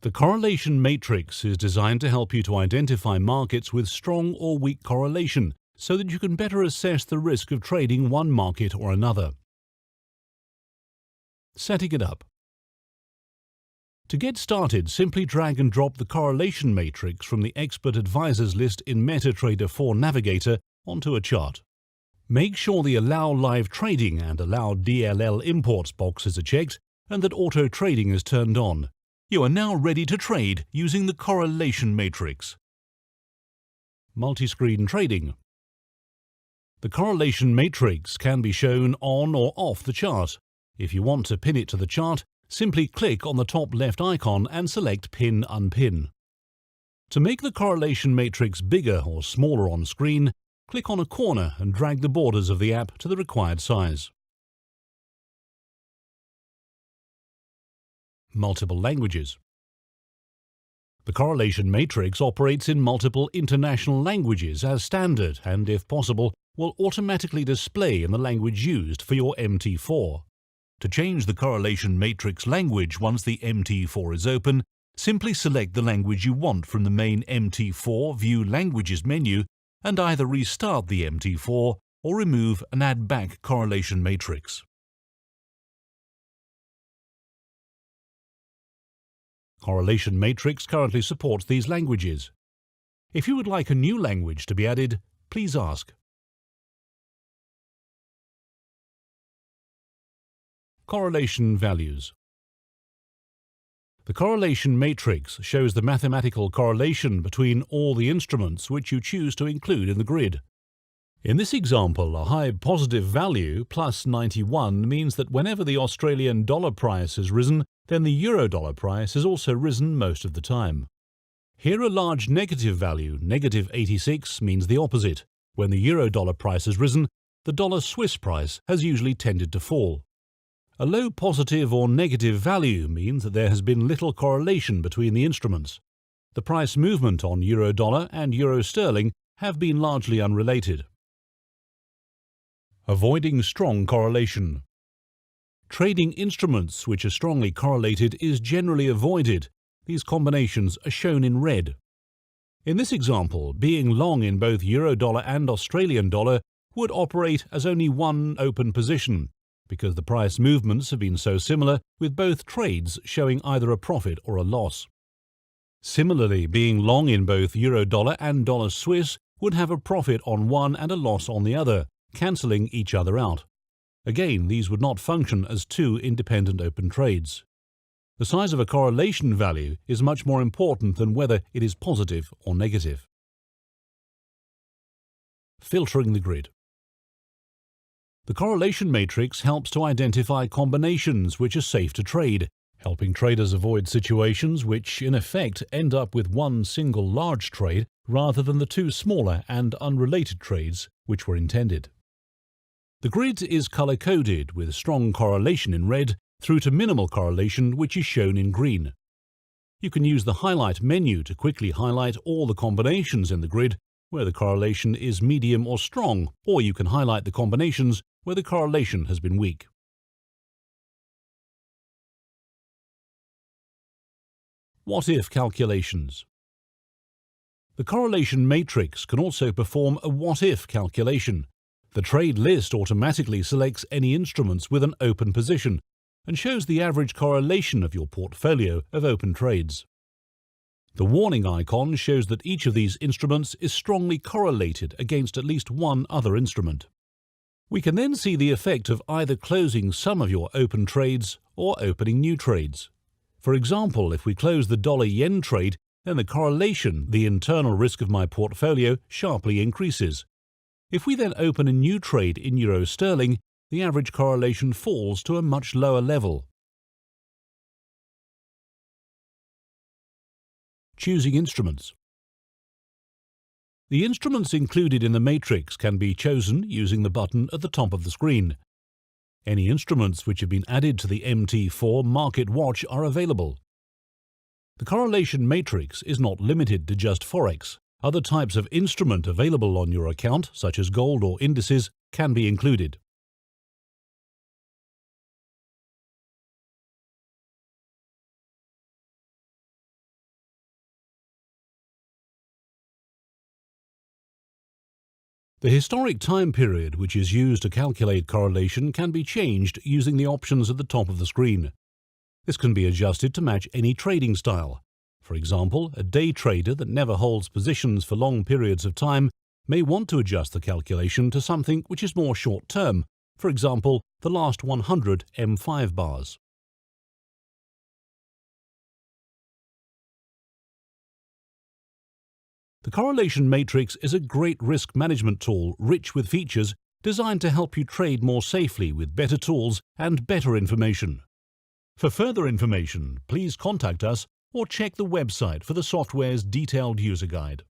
The correlation matrix is designed to help you to identify markets with strong or weak correlation so that you can better assess the risk of trading one market or another. Setting it up. To get started, simply drag and drop the correlation matrix from the Expert Advisors list in MetaTrader 4 Navigator onto a chart. Make sure the Allow Live Trading and Allow DLL Imports boxes are checked and that Auto Trading is turned on. You are now ready to trade using the correlation matrix. Multi-screen trading. The correlation matrix can be shown on or off the chart. If you want to pin it to the chart, simply click on the top left icon and select Pin Unpin. To make the correlation matrix bigger or smaller on screen, click on a corner and drag the borders of the app to the required size. Multiple languages. The correlation matrix operates in multiple international languages as standard and, if possible, will automatically display in the language used for your MT4. To change the correlation matrix language once the MT4 is open, simply select the language you want from the main MT4 View Languages menu and either restart the MT4 or remove and add back correlation matrix. Correlation matrix currently supports these languages. If you would like a new language to be added, please ask. Correlation values. The correlation matrix shows the mathematical correlation between all the instruments which you choose to include in the grid. In this example, a high positive value, plus 91, means that whenever the Australian dollar price has risen, then the euro dollar price has also risen most of the time. Here a large negative value, negative 86, means the opposite. When the euro dollar price has risen, the dollar Swiss price has usually tended to fall. A low positive or negative value means that there has been little correlation between the instruments. The price movement on euro dollar and euro sterling have been largely unrelated. Avoiding strong correlation. Trading instruments which are strongly correlated is generally avoided. These combinations are shown in red. In this example, being long in both euro dollar and Australian dollar would operate as only one open position, because the price movements have been so similar, with both trades showing either a profit or a loss. Similarly, being long in both euro dollar and dollar Swiss would have a profit on one and a loss on the other, cancelling each other out. Again, these would not function as two independent open trades. The size of a correlation value is much more important than whether it is positive or negative. Filtering the grid. The correlation matrix helps to identify combinations which are safe to trade, helping traders avoid situations which, in effect, end up with one single large trade rather than the two smaller and unrelated trades which were intended. The grid is color-coded with strong correlation in red through to minimal correlation, which is shown in green. You can use the highlight menu to quickly highlight all the combinations in the grid where the correlation is medium or strong, or you can highlight the combinations where the correlation has been weak. What-if calculations. The correlation matrix can also perform a what-if calculation. The trade list automatically selects any instruments with an open position and shows the average correlation of your portfolio of open trades. The warning icon shows that each of these instruments is strongly correlated against at least one other instrument. We can then see the effect of either closing some of your open trades or opening new trades. For example, if we close the dollar-yen trade, then the correlation, the internal risk of my portfolio, sharply increases. If we then open a new trade in euro sterling, the average correlation falls to a much lower level. Choosing instruments. The instruments included in the matrix can be chosen using the button at the top of the screen. Any instruments which have been added to the MT4 Market Watch are available. The correlation matrix is not limited to just Forex. Other types of instrument available on your account, such as gold or indices, can be included. The historic time period which is used to calculate correlation can be changed using the options at the top of the screen. This can be adjusted to match any trading style. For example, a day trader that never holds positions for long periods of time may want to adjust the calculation to something which is more short-term, for example, the last 100 M5 bars. The correlation matrix is a great risk management tool rich with features designed to help you trade more safely with better tools and better information. For further information, please contact us or check the website for the software's detailed user guide.